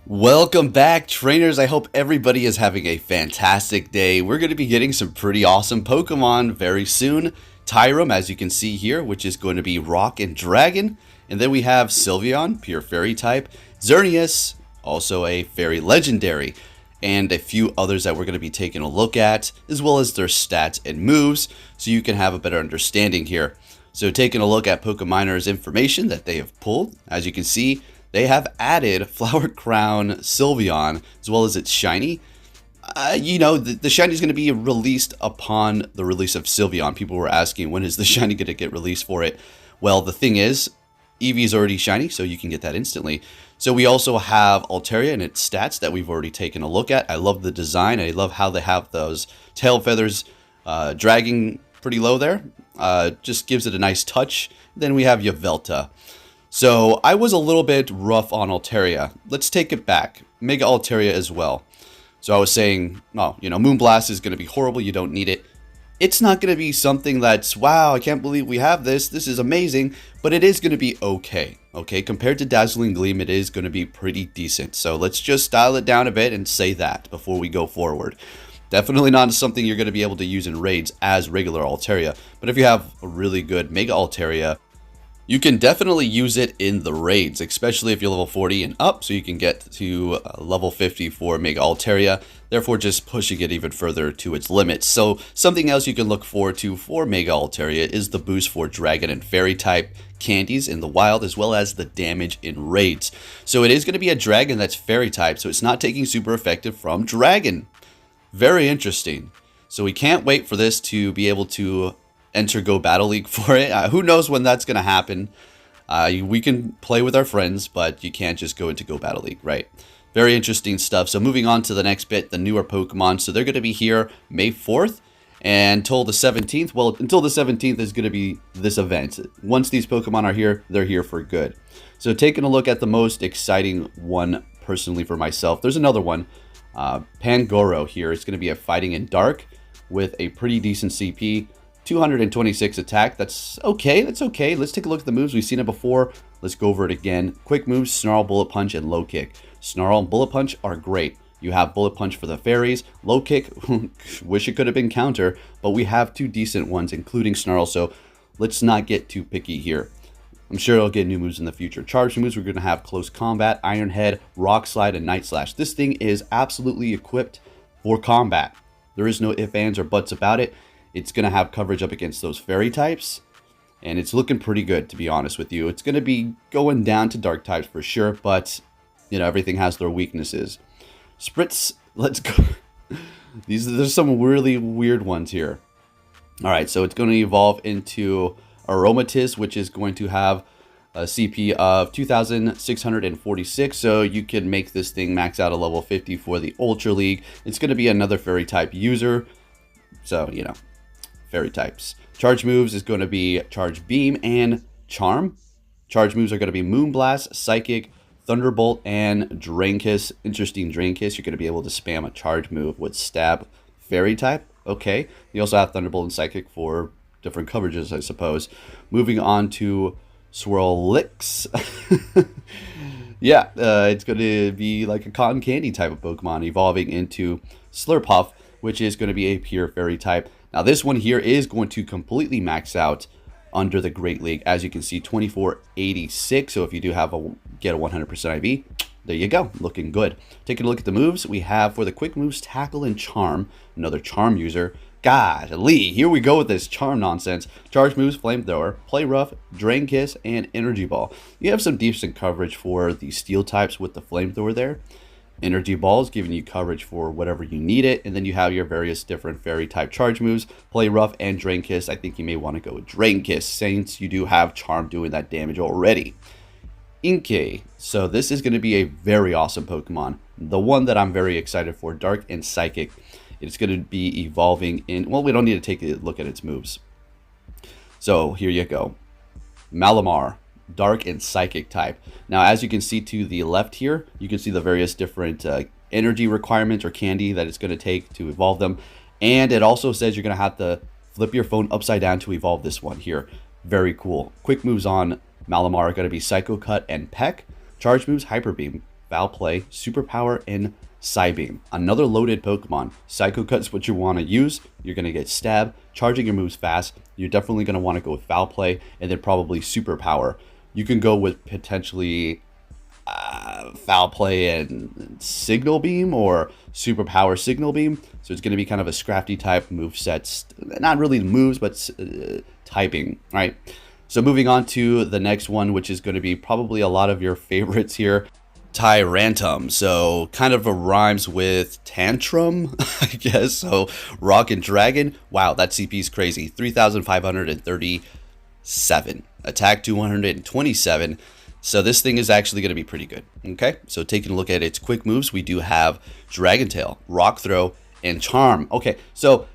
Welcome back, trainers. I hope everybody is having a fantastic day. We're going to be getting some pretty awesome Pokemon very soon. Tyrum, as you can see here, which is going to be Rock and Dragon. And then we have Sylveon, pure Fairy type. Xerneas, also a Fairy Legendary. And a few others that we're going to be taking a look at, as well as their stats and moves, so you can have a better understanding here. So taking a look at PokeMiners information that they have pulled, as you can see, they have added Flower Crown Sylveon, as well as its shiny. The shiny is going to be released upon the release of Sylveon. People were asking, when is the shiny going to get released for it? Well, the thing is, Eevee is already shiny, so you can get that instantly. So we also have Alteria and its stats that we've already taken a look at. I love the design. I love how they have those tail feathers dragging pretty low there. Just gives it a nice touch. Then we have Yveltal. So I was a little bit rough on Alteria. Let's take it back. Mega Alteria as well. So I was saying, oh, Moonblast is going to be horrible. You don't need it. It's not going to be something that's, wow, I can't believe we have this. This is amazing. But it is going to be okay. Okay, compared to Dazzling Gleam, it is going to be pretty decent. So let's just dial it down a bit and say that before we go forward. Definitely not something you're going to be able to use in raids as regular Alteria. But if you have a really good Mega Alteria, you can definitely use it in the raids, especially if you're level 40 and up, so you can get to level 50 for Mega Alteria, therefore just pushing it even further to its limits. So something else you can look forward to for Mega Alteria is the boost for Dragon and Fairy type candies in the wild, as well as the damage in raids. So it is going to be a Dragon that's Fairy type, so it's not taking super effective from Dragon. Very interesting. So we can't wait for this to be able to enter Go Battle League for it. Who knows when that's going to happen. We can play with our friends, but you can't just go into Go Battle League, right? Very interesting stuff. So moving on to the next bit, the newer Pokemon. So they're going to be here May 4th until the 17th. Well, until the 17th is going to be this event. Once these Pokemon are here, they're here for good. So taking a look at the most exciting one personally for myself, there's another one. Pangoro here. It's going to be a Fighting in Dark with a pretty decent CP. 226 attack. That's okay. That's okay. Let's take a look at the moves. We've seen it before. Let's go over it again. Quick moves, Snarl, Bullet Punch, and Low Kick. Snarl and Bullet Punch are great. You have Bullet Punch for the fairies. Low Kick, wish it could have been counter, but we have two decent ones, including Snarl, so let's not get too picky here. I'm sure it'll get new moves in the future. Charge moves, we're going to have Close Combat, Iron Head, Rock Slide, and Night Slash. This thing is absolutely equipped for combat. There is no ifs, ands, or buts about it. It's going to have coverage up against those fairy types. And it's looking pretty good, to be honest with you. It's going to be going down to dark types for sure. But, everything has their weaknesses. Spritz, let's go. There's some really weird ones here. Alright, so it's going to evolve into Aromatis, which is going to have a CP of 2,646. So you can make this thing max out a level 50 for the Ultra League. It's going to be another fairy type user. So, fairy types. Charge moves is going to be Charge Beam and Charm. Charge moves are going to be Moonblast, Psychic, Thunderbolt, and Drain Kiss. Interesting Drain Kiss. You're going to be able to spam a charge move with Stab Fairy type. Okay. You also have Thunderbolt and Psychic for different coverages, I suppose. Moving on to Swirlix. Yeah, it's going to be like a cotton candy type of Pokemon, evolving into Slurpuff, which is going to be a pure fairy type. Now this one here is going to completely max out under the Great League. As you can see, 2486. So if you do have get a 100% IV, there you go, looking good. Taking a look at the moves, we have for the quick moves, Tackle and Charm, another Charm user. Golly, here we go with this Charm nonsense. Charge moves, Flamethrower, Play Rough, Drain Kiss, and Energy Ball. You have some decent coverage for the Steel types with the Flamethrower there. Energy Balls giving you coverage for whatever you need it, and then you have your various different fairy type charge moves, Play Rough and Drain Kiss. I think you may want to go with Drain Kiss since you do have Charm doing that damage already. Inkay. So this is going to be a very awesome Pokemon. The one that I'm very excited for, Dark and Psychic. It's going to be evolving in, well, we don't need to take a look at its moves. So here you go. Malamar. Dark and Psychic type. Now, as you can see to the left here, you can see the various different energy requirements or candy that it's going to take to evolve them. And it also says you're going to have to flip your phone upside down to evolve this one here. Very cool. Quick moves on Malamar are going to be Psycho Cut and Peck. Charge moves, Hyper Beam, Foul Play, Superpower, and Psybeam. Another loaded Pokemon. Psycho Cut's what you want to use. You're going to get Stab, charging your moves fast. You're definitely going to want to go with Foul Play, and then probably Superpower. You can go with potentially Foul Play and Signal Beam, or Superpower Signal Beam. So it's going to be kind of a Scrafty type move sets. Not really moves, but typing, right? So moving on to the next one, which is going to be probably a lot of your favorites here. Rantam. So kind of a rhymes with tantrum, I guess. So Rock and Dragon. Wow, that CP is crazy. 3,537. Attack 227. So this thing is actually going to be pretty good. Okay, so taking a look at its quick moves, we do have Dragon Tail, Rock Throw, and Charm. Okay, so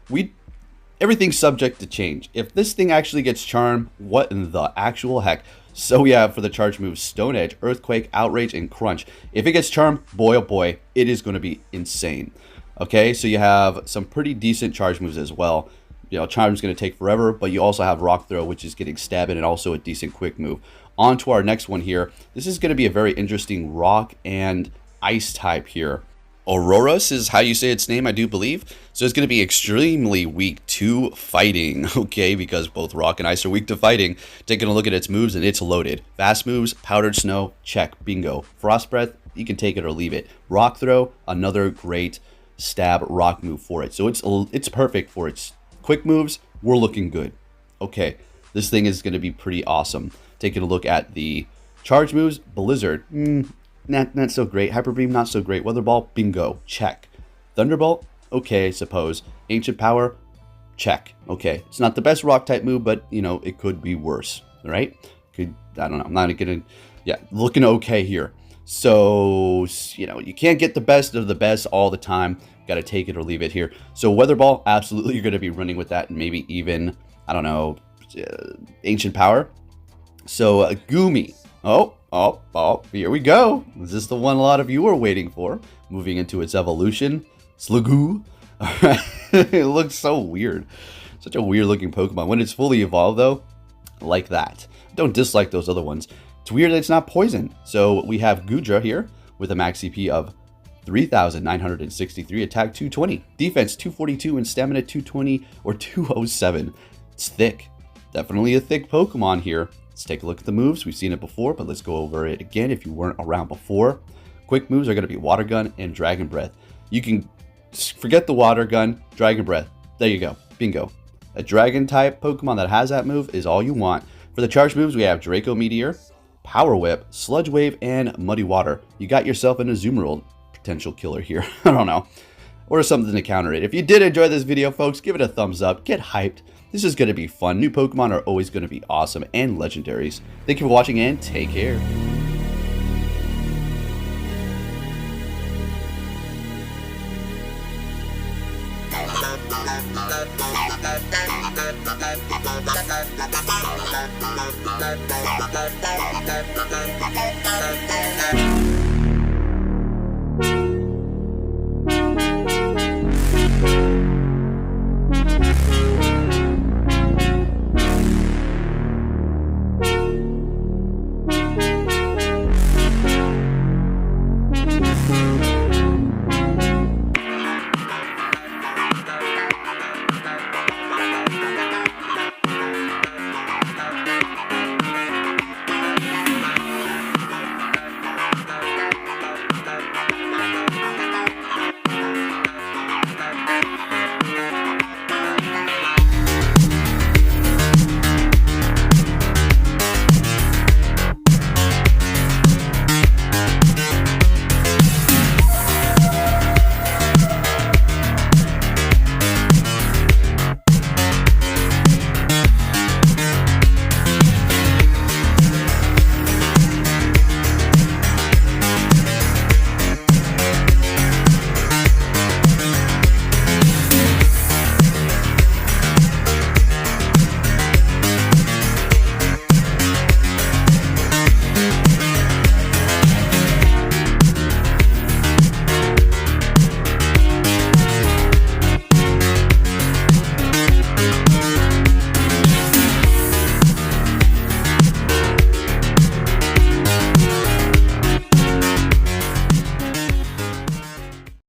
everything's subject to change. If this thing actually gets Charm, what in the actual heck? So we have for the charge moves Stone Edge, Earthquake, Outrage, and Crunch. If it gets Charm, boy oh boy, it is going to be insane. Okay, so you have some pretty decent charge moves as well. You know, Charm's going to take forever, but you also have Rock Throw, which is getting stabbing, and also a decent quick move. On to our next one here. This is going to be a very interesting rock and ice type here. Auroras is how you say its name, I do believe. So it's going to be extremely weak to fighting, okay, because both rock and ice are weak to fighting. Taking a look at its moves, and it's loaded. Fast moves, Powdered Snow, check, bingo. Frost Breath, you can take it or leave it. Rock Throw, another great stab rock move for it. So it's perfect for its quick moves. We're looking good. Okay, this thing is going to be pretty awesome. Taking a look at the charge moves, Blizzard, not so great. Hyper Beam, not so great. Weather Ball, bingo, check. Thunderbolt, okay, I suppose. Ancient Power, check. Okay, it's not the best rock type move, but you know, it could be worse, right? I don't know, I'm not gonna, looking okay here. So, you know, you can't get the best of the best all the time. Got to take it or leave it here. So Weather Ball, absolutely, you're going to be running with that, and maybe even, I don't know, Ancient Power. So Goomy. Oh, here we go. Is this the one a lot of you are waiting for? Moving into its evolution. Slugoo. All right. It looks so weird. Such a weird looking Pokemon. When it's fully evolved, though, like that. Don't dislike those other ones. It's weird that it's not poison. So we have Goodra here with a max CP of 3,963, attack 220, defense 242, and stamina 220 or 207. It's thick. Definitely a thick Pokemon here. Let's take a look at the moves. We've seen it before, but let's go over it again if you weren't around before. Quick moves are going to be Water Gun and Dragon Breath. You can forget the Water Gun, Dragon Breath. There you go. Bingo. A Dragon type Pokemon that has that move is all you want. For the charge moves, we have Draco Meteor, Power Whip, Sludge Wave, and Muddy Water. You got yourself an Azumarill potential killer here. I don't know. Or something to counter it. If you did enjoy this video, folks, give it a thumbs up. Get hyped. This is going to be fun. New Pokemon are always going to be awesome, and legendaries. Thank you for watching, and take care.